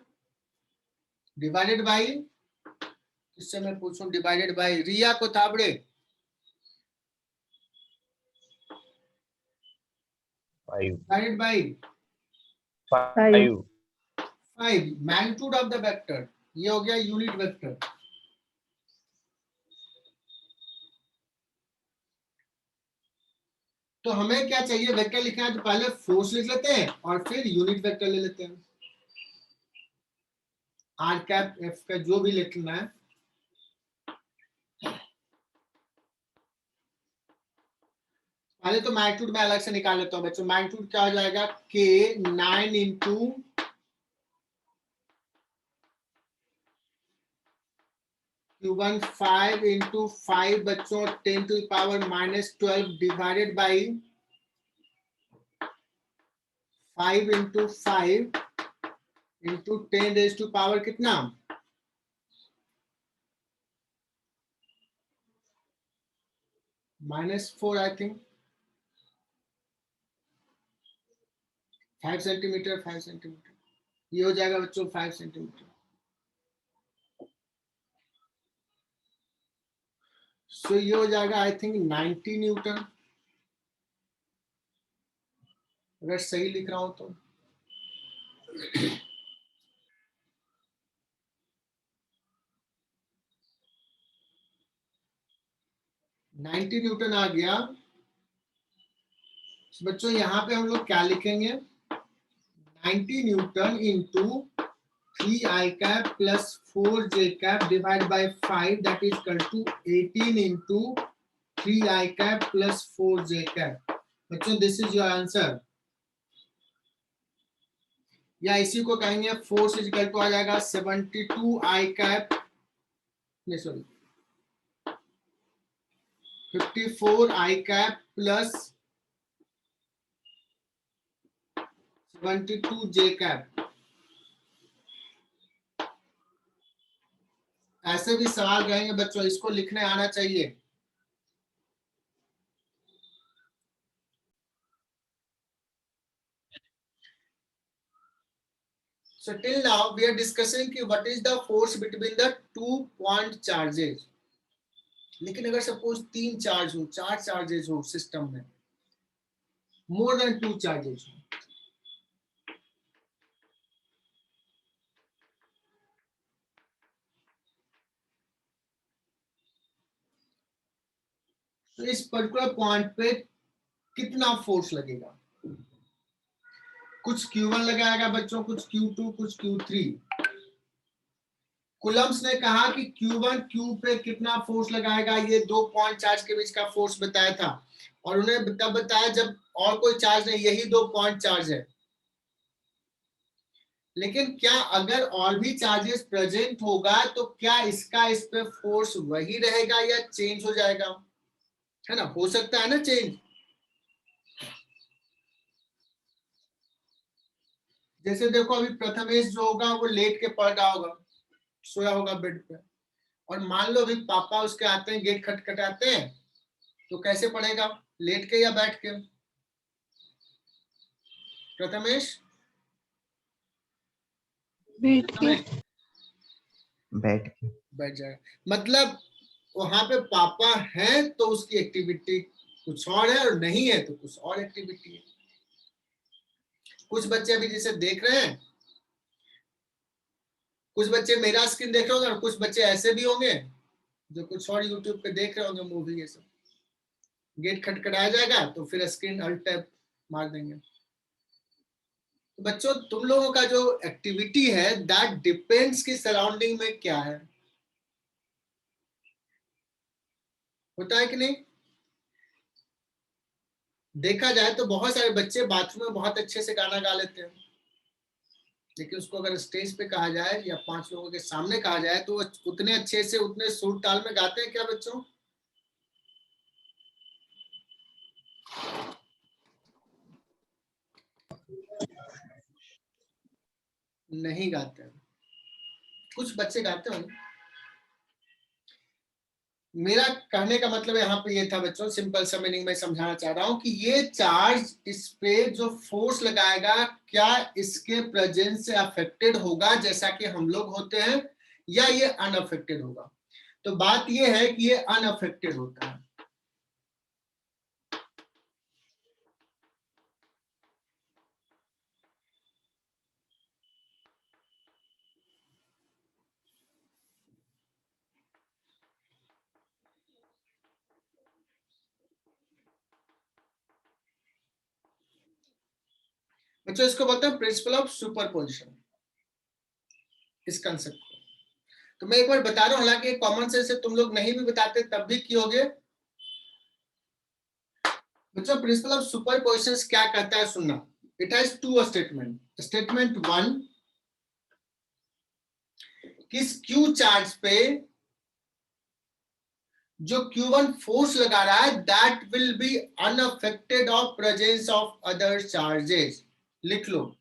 Speaker 1: डिवाइडेड बाई, इससे मैं पूछूं, डिवाइडेड बाई रिया को थाबड़े,
Speaker 6: 5
Speaker 1: divided by
Speaker 6: 5
Speaker 1: 5 magnitude of the vector. ये हो गया यूनिट वेक्टर। तो हमें क्या चाहिए? वेक्टर लिखना है तो पहले फोर्स लिख लेते हैं और फिर यूनिट वेक्टर ले लेते हैं। आर कैप एफ का जो भी लिखना है। पहले तो मैग्नीट्यूड में अलग से निकाल लेता हूं बच्चों। मैग्नीट्यूड क्या हो जाएगा? के 9 इंटू Q1 5 into 5 बच्चों 10 to the power -12 divided by 5 into 5 into 10 raised to power कितना? -4 I think. 5 सेंटीमीटर 5 सेंटीमीटर ये हो जाएगा बच्चों 5 सेंटीमीटर. सो ये हो जाएगा आई थिंक 90 न्यूटन, अगर सही लिख रहा हूं तो. नाइन्टी न्यूटन आ गया. बच्चों यहाँ पे हम लोग क्या लिखेंगे? 90 newton into 3i cap plus 4j cap divide by 5 that is equal to 18 into 3i cap plus 4j cap. बच्चों दिस इज योर आंसर. या इसी को कहेंगे फोर्स इज इक्वल टू आ जाएगा 72i कैप, नहीं sorry 54i cap plus 72j cap. ऐसे भी सवाल रहेंगे बच्चों, इसको लिखने आना चाहिए. So till now we are discussing कि what is the force between the 2 point charges. लेकिन अगर सपोज 3 चार्ज हो, 4 चार्जेस हो सिस्टम में, मोर देन 2 चार्जेस हो, तो इस पर्टिकुलर पॉइंट पे कितना फोर्स लगेगा? कुछ Q1 लगाएगा बच्चों, कुछ Q2, कुछ Q3. कुलम्स ने कहा कि Q1 Q पे कितना फोर्स लगाएगा, ये 2 पॉइंट चार्ज के बीच का फोर्स बताया था. और उन्हें तब बताया जब और कोई चार्ज नहीं, यही 2 पॉइंट चार्ज है. लेकिन क्या अगर और भी चार्जेस प्रेजेंट होगा तो क्या इसका इस पे फोर्स वही रहेगा या चेंज हो जाएगा? है ना, हो सकता है ना चेंज. जैसे देखो अभी प्रथमेश जो होगा वो लेट के पड़ रहा होगा, सोया होगा बेड पे, और मान लो अभी पापा उसके आते हैं, गेट खटखटाते हैं, तो कैसे पड़ेगा? लेट के या बैठ के? प्रथमेश
Speaker 5: बैठ के।
Speaker 1: बैठ जाएगा. मतलब वहां पे पापा हैं तो उसकी एक्टिविटी कुछ और है, और नहीं है तो कुछ और एक्टिविटी है. कुछ बच्चे अभी जिसे देख रहे हैं, कुछ बच्चे मेरा स्क्रीन देख रहे होंगे, और कुछ बच्चे ऐसे भी होंगे जो कुछ और यूट्यूब पे देख रहे होंगे मूवी ये सब. गेट खटखटाया जाएगा तो फिर स्क्रीन अल्ट टैब मार देंगे. तो बच्चों तुम लोगों का जो एक्टिविटी है दैट डिपेंड्स कि सराउंडिंग में क्या है. होता है कि नहीं? देखा जाए तो बहुत सारे बच्चे बाथरूम में बहुत अच्छे से गाना गा लेते हैं, लेकिन उसको अगर स्टेज पे कहा जाए या 5 लोगों के सामने कहा जाए तो उतने अच्छे से उतने सुर ताल में गाते हैं क्या बच्चों? नहीं गाते हैं. कुछ बच्चे गाते होंगे. मेरा कहने का मतलब यहाँ पे ये था बच्चों, सिंपल सा मीनिंग में समझाना चाह रहा हूँ कि ये चार्ज इस पे जो फोर्स लगाएगा क्या इसके प्रेजेंस से अफेक्टेड होगा जैसा कि हम लोग होते हैं, या ये अनअफेक्टेड होगा? तो बात ये है कि ये अनअफेक्टेड होता है. बच्चों इसको बोलते हैं प्रिंसिपल ऑफ सुपरपोजिशन, इस कंसेप्ट को. तो मैं एक बार बता रहा हूं, हालांकि कॉमन सेंस से तुम लोग नहीं भी बताते तब भी कियोगे. बच्चों प्रिंसिपल ऑफ सुपरपोजिशन क्या कहता है सुनना. It has 2 statement. स्टेटमेंट 1, किस क्यू चार्ज पे जो Q1 फोर्स लगा रहा है that will be unaffected of presence of other charges. लिख लो।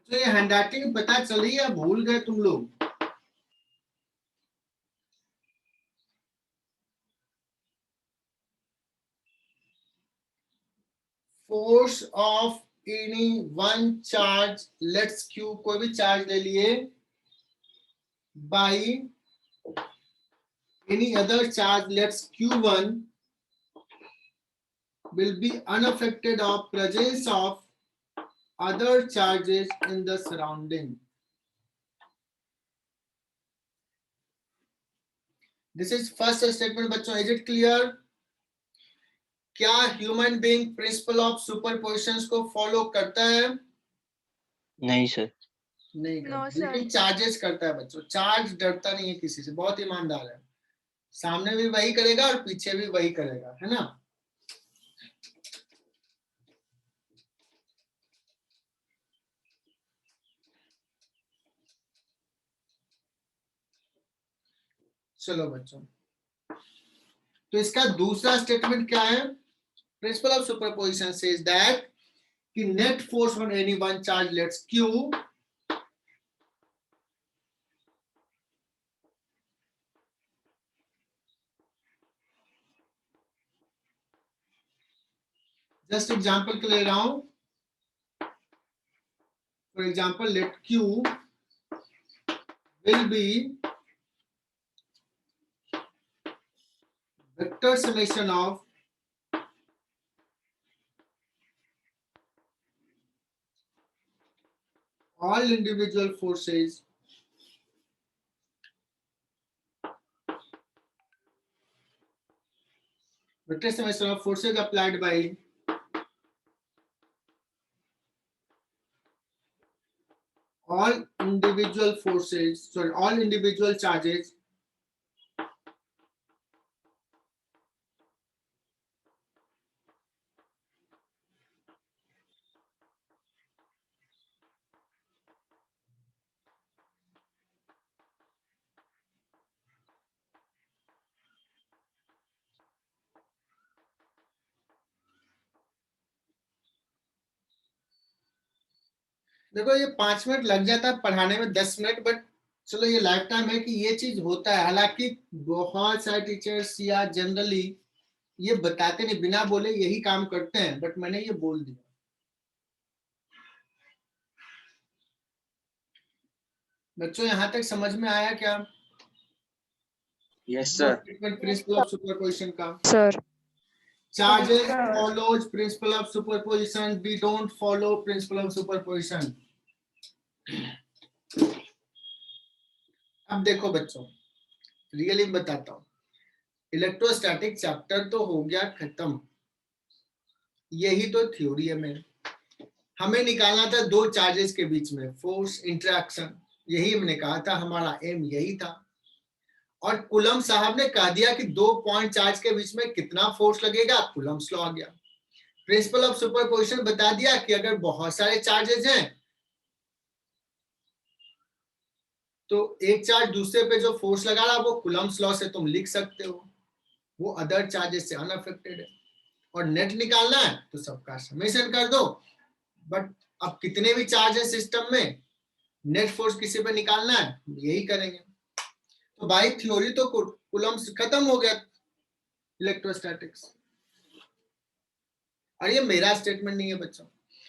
Speaker 1: तो ये हैंडराइटिंग पता चल रही है, भूल गए तुम लोग? Force of any one charge, let's Q, कोई भी चार्ज ले लिए, by any other charge, let's Q1 will be unaffected of presence of other charges in the surrounding. This is first statement बच्चों, is it clear? क्या human being principal of superposition को follow करता है?
Speaker 4: नहीं sir.
Speaker 1: नहीं
Speaker 5: No,
Speaker 1: करता,
Speaker 5: sir.
Speaker 1: लेकिन charges करता है बच्चों। चार्ज डरता नहीं है किसी से, बहुत ईमानदार है, सामने भी वही करेगा और पीछे भी वही करेगा, है ना। चलो बच्चों, तो इसका दूसरा स्टेटमेंट क्या है? Principle of superposition says that कि net force on any one charge let's Q just example के ले रहा हूं। For example let Q will be vector summation of all individual forces vector summation of forces applied by all individual forces, sorry, all individual charges देखो ये 5 minute लग जाता है पढ़ाने में, 10 मिनट, बट चलो ये लाइफ टाइम है कि ये चीज होता है। हालांकि बहुत सारे टीचर्स या जनरली ये बताते नहीं, बिना बोले यही काम करते हैं, बट मैंने ये बोल दिया। बच्चों यहां तक समझ में आया क्या?
Speaker 2: Yes, sir.
Speaker 1: Principal of superposition का
Speaker 5: Sir.
Speaker 1: charges follows principle of superposition, we don't follow principle of superposition. अब देखो बच्चों, रियली बताता हूं, इलेक्ट्रोस्टैटिक चैप्टर तो हो गया खत्म, यही तो थ्योरी है मेरे। हमें निकालना था दो चार्जेस के बीच में फोर्स इंटरेक्शन, यही हमने कहा था, हमारा एम यही था। और कूलम साहब ने कह दिया कि 2 पॉइंट चार्ज के बीच में कितना फोर्स लगेगा, कूलम्स लॉ आ गया। प्रिंसिपल ऑफ सुपरपोजिशन बता दिया कि अगर बहुत सारे चार्जेस हैं तो एक चार्ज दूसरे पे जो फोर्स लगा रहा है वो कूलम्स लॉ से तुम लिख सकते हो, वो अदर चार्जेस से अनअफेक्टेड है। और नेट निकालना है तो सबका समेशन कर दो। बट अब कितने भी चार्ज है सिस्टम में, नेट फोर्स किसी पे निकालना है, यही करेंगे। तो बाई थ्योरी तो कूलम्ब्स खत्म हो गया इलेक्ट्रोस्टैटिक्स। और ये मेरा स्टेटमेंट नहीं है बच्चों,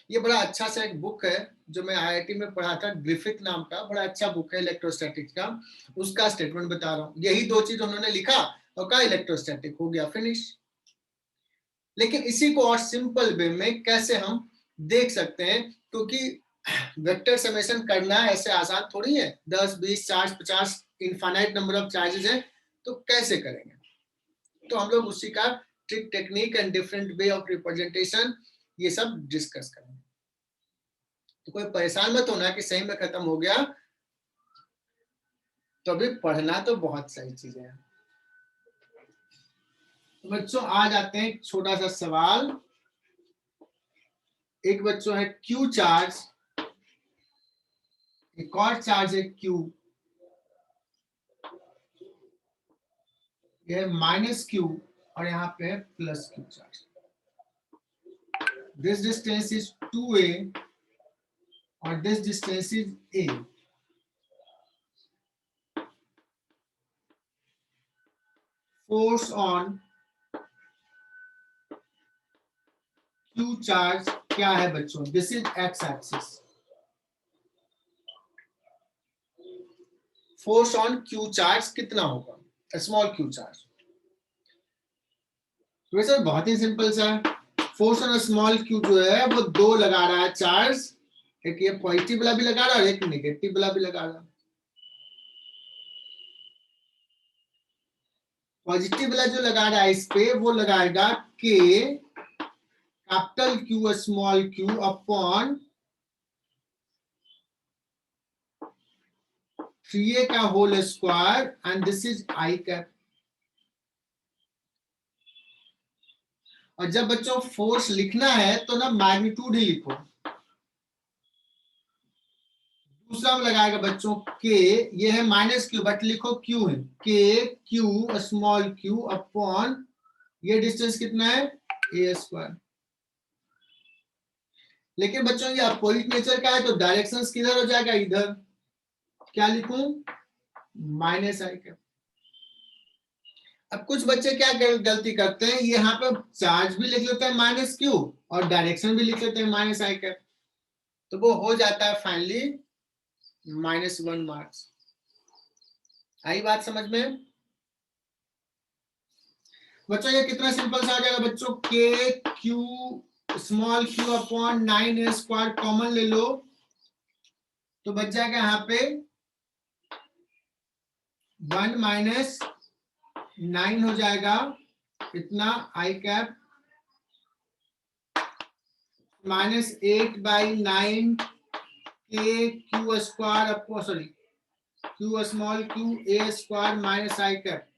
Speaker 1: ये बड़ा अच्छा सा एक बुक है जो मैं आईआईटी में पढ़ा था, ग्रिफिथ नाम का, बड़ा अच्छा बुक है इलेक्ट्रोस्टैटिक्स का, उसका स्टेटमेंट बता रहा हूँ। यही दो चीज उन्होंने लिखा और कहा इलेक्ट्रोस्टैटिक, हो गया फिनिश। लेकिन इसी को और सिंपल वे में कैसे हम देख सकते हैं, क्योंकि वेक्टर समेशन करना ऐसे आसान थोड़ी है, 10 20 40 50 इनफाइनाइट नंबर ऑफ चार्जेस है, तो कैसे करेंगे? तो हम लोग उसी का trick, technique and different way of representation ये सब डिस्कस करेंगे। तो कोई परेशान मत होना कि सही में खत्म हो गया, तो अभी पढ़ना तो बहुत सही चीज है। तो बच्चों आज आते हैं एक छोटा सा सवाल। एक बच्चों है क्यू चार्ज, एक और चार्ज है क्यू, यह है माइनस क्यू और यहाँ पे है plus Q charge. This distance is 2a और this distance is a। Force on Q charge क्या है बच्चों? This is x axis. Force on Q charge कितना होगा? Small Q charge. वैसे बहुत ही सिंपल सा है। फोर्स ऑन स्मॉल क्यू जो है वो दो लगा रहा है चार्ज, एक ये पॉजिटिव वाला भी लगा रहा है और एक नेगेटिव वाला भी लगा रहा है। पॉजिटिव वाला जो लगा रहा है इस पे, वो लगाएगा के capital Q small Q upon 3a का whole square and this is I cap. और जब बच्चों फोर्स लिखना है तो ना मैग्नीट्यूड ही लिखो। दूसरा में लगाएगा बच्चों के, ये है माइनस क्यू बट लिखो क्यू है, के क्यू स्मॉल क्यू अपॉन ये डिस्टेंस कितना है ए स्क्वायर। लेकिन बच्चों ये अपोजिट नेचर का है तो डायरेक्शंस किधर हो जाएगा? इधर। क्या लिखूं? माइनस आई कैप। अब कुछ बच्चे क्या गलती करते हैं, ये यहाँ पे चार्ज भी लिख लेते हैं माइनस क्यू और डायरेक्शन भी लिख लेते हैं माइनस आई कैप, तो वो हो जाता है फाइनली -1 मार्क्स। आई बात समझ में बच्चों? ये कितना सिंपल सा हो जाएगा बच्चों, के Q small Q upon 9a square common ले लो तो बच जाएगा यहाँ पे 1 माइनस 9 हो जाएगा इतना आई कैप -8/9 के Q square upon sorry Q small Q A square minus I cap,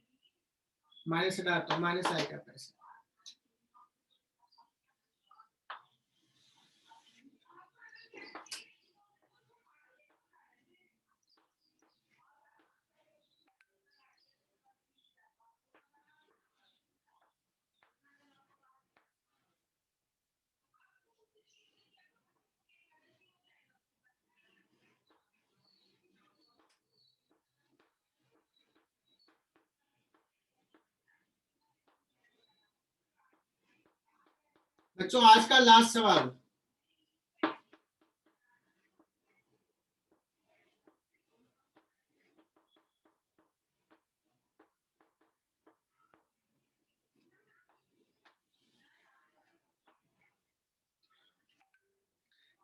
Speaker 1: minus हटाता हूं माइनस आई कैप ऐसे। बच्चों आज का लास्ट सवाल,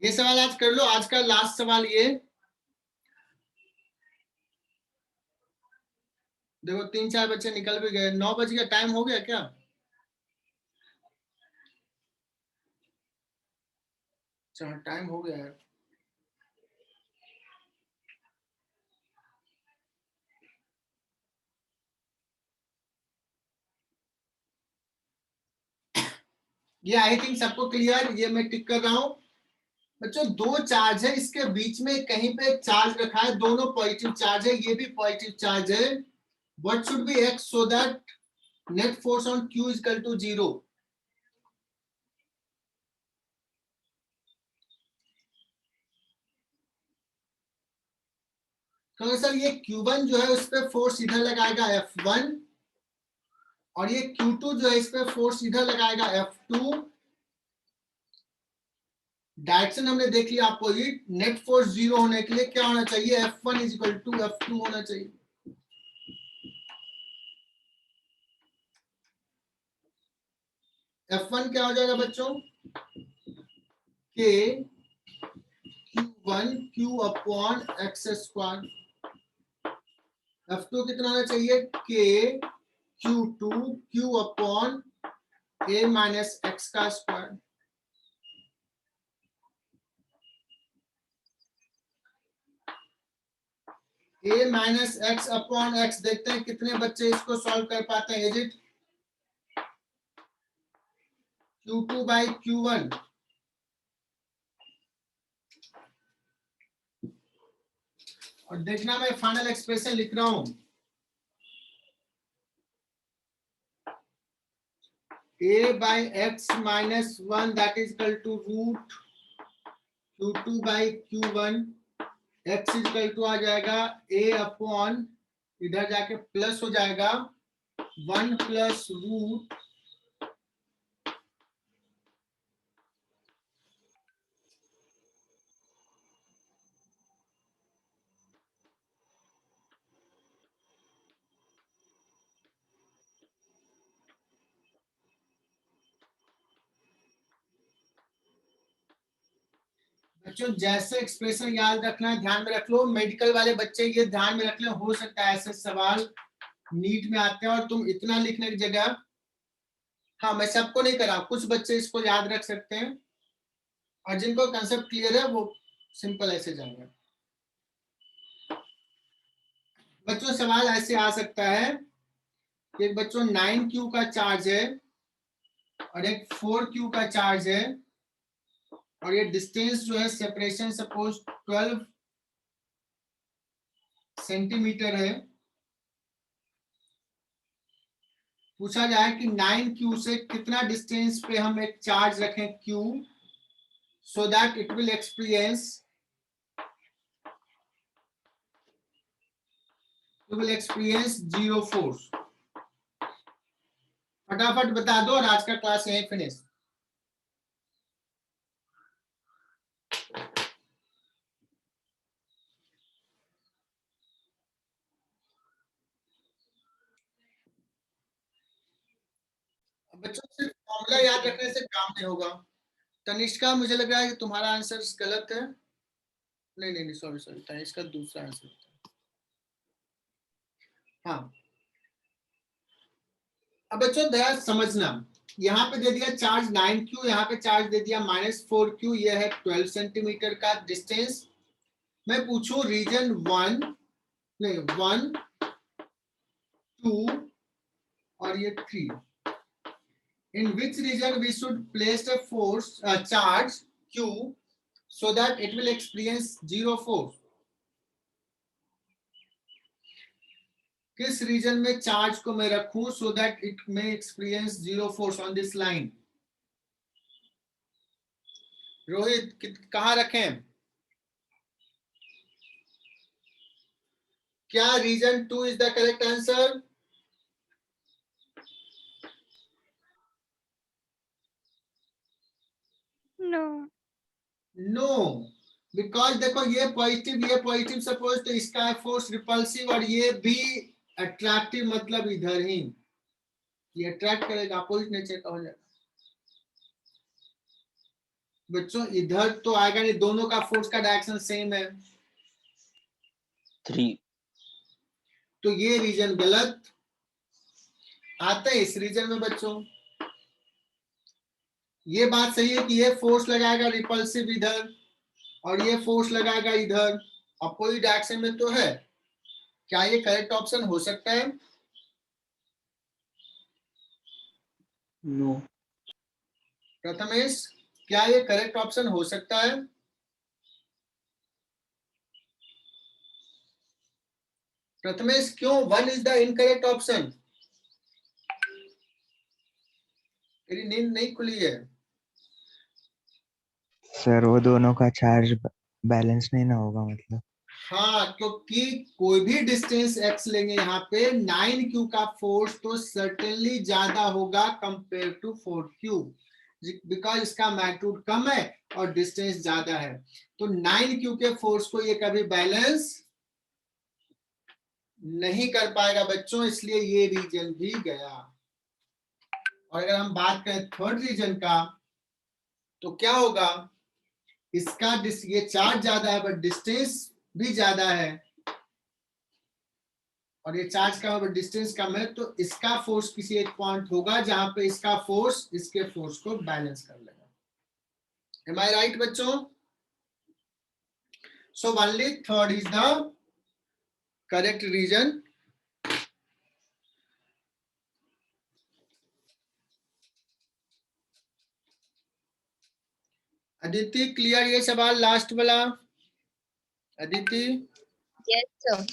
Speaker 1: ये सवाल आज कर लो। आज का लास्ट सवाल ये देखो, 3 4 बच्चे निकल भी गए। 9 बजे का टाइम हो गया क्या? चलो टाइम हो गया है। ये आई थिंक सबको क्लियर, ये मैं टिक कर रहा हूं। बच्चों दो चार्ज है, इसके बीच में कहीं पे एक चार्ज रखा है, दोनों पॉजिटिव चार्ज है, ये भी पॉजिटिव चार्ज है। What should be X so that net force on Q is equal to 0? तो सर ये Q1 जो है उस पर फोर्स इधर लगाएगा F1 और ये Q2 जो है इस पे फोर्स इधर लगाएगा F2, डायरेक्शन हमने देख लिया अपोजिट, नेट फोर्स 0 होने के लिए क्या होना चाहिए, F1 is equal to F2 होना चाहिए। F1 क्या हो जाएगा बच्चों, K Q1 Q upon x square. F2 कितना होना चाहिए, K Q2 Q upon A minus x का square. A minus x upon x, देखते हैं कितने बच्चे इसको सॉल्व कर पाते हैं। Is it Q2 by Q1, और देखना मैं फाइनल एक्सप्रेशन लिख रहा हूं, A by x minus 1 that is equal to root Q2 by Q1, x is equal to आ जाएगा A अपॉन, इधर जाके प्लस हो जाएगा 1 प्लस रूट बच्चों जैसे एक्सप्रेशन याद रखना है, ध्यान में रख लो। मेडिकल वाले बच्चे ये ध्यान में रख ले, हो सकता है ऐसे सवाल नीट में आते हैं और तुम इतना लिखने की जगह, हाँ मैं सबको नहीं करा, कुछ बच्चे इसको याद रख सकते हैं और जिनको कंसेप्ट क्लियर है वो सिंपल ऐसे जाएंगे। बच्चों सवाल ऐसे आ सकता है कि बच्चों 9Q का चार्ज है और एक 4Q का चार्ज है, और ये डिस्टेंस जो है सेपरेशन सपोज 12 सेंटीमीटर है। पूछा जाए कि 9Q से कितना डिस्टेंस पे हम एक चार्ज रखें Q, so that it will experience 0 force। फटाफट बता दो और आज का क्लास यहीं फिनिश। बच्चों सिर्फ फॉर्मूला याद रखने से काम नहीं होगा। तनिष्का मुझे लग रहा है कि तुम्हारा आंसर गलत है। नहीं नहीं नहीं, सॉरी सॉरी, तनिष्का दूसरा आंसर था। हाँ, अब बच्चों दया समझना, यहाँ पे दे दिया चार्ज 9Q, यहाँ पे चार्ज दे दिया -4Q, ये है 12 सेंटीमीटर का डिस्टेंस। मैं पूछूं रीजन 1, नहीं 1 2 और ये 3, in which region we should place a force charge Q so that it will experience 0 force। किस रीजन में चार्ज को मैं रखूं so that it may experience 0 force on this line। Rohit कहां रखें, क्या reason 2 is the correct answer?
Speaker 5: No.
Speaker 1: No, because देखो ये पॉजिटिव सपोज, तो इसका है फोर्स रिपल्सिव और ये भी अट्रैक्टिव, मतलब इधर ही ये अट्रैक्ट करेगा, अपोजिट नेचर का हो जाएगा। बच्चों इधर तो आएगा नहीं, दोनों का फोर्स का डायरेक्शन सेम है,
Speaker 4: 3
Speaker 1: तो ये रीजन गलत। आते हैं इस रीजन में बच्चों, ये बात सही है कि ये फोर्स लगाएगा रिपल्सिव इधर और ये फोर्स लगाएगा इधर, अपोजिट डायरेक्शन में तो है। क्या ये करेक्ट ऑप्शन हो सकता है?
Speaker 4: नो।
Speaker 1: प्रथमेश, क्या ये करेक्ट ऑप्शन हो सकता है? प्रथमेश क्यों 1 इज द इनकरेक्ट ऑप्शन? तेरी नींद नहीं खुली है।
Speaker 7: सर वो दोनों का चार्ज बैलेंस नहीं ना होगा, मतलब
Speaker 1: हाँ, क्योंकि कोई भी डिस्टेंस x लेंगे यहाँ पे 9q का फोर्स तो सर्टेनली ज्यादा होगा कंपेयर टू 4q, बिकॉज इसका मैग्नीट्यूड कम है और डिस्टेंस ज्यादा है। तो 9q के फोर्स को ये कभी बैलेंस नहीं कर पाएगा बच्चों, इसलिए ये रीजन भी गया। और अगर हम बात करें थर्ड रीजन का तो क्या होगा, इसका ये चार्ज ज्यादा है बट डिस्टेंस भी ज्यादा है, और ये चार्ज का बट डिस्टेंस कम है, तो इसका फोर्स किसी एक पॉइंट होगा जहां पे इसका फोर्स इसके फोर्स को बैलेंस कर लेगा। एम आई राइट बच्चों? So only third is the correct reason. Aditi clear ये सवाल लास्ट वाला? अदिति?
Speaker 7: Yes, sir.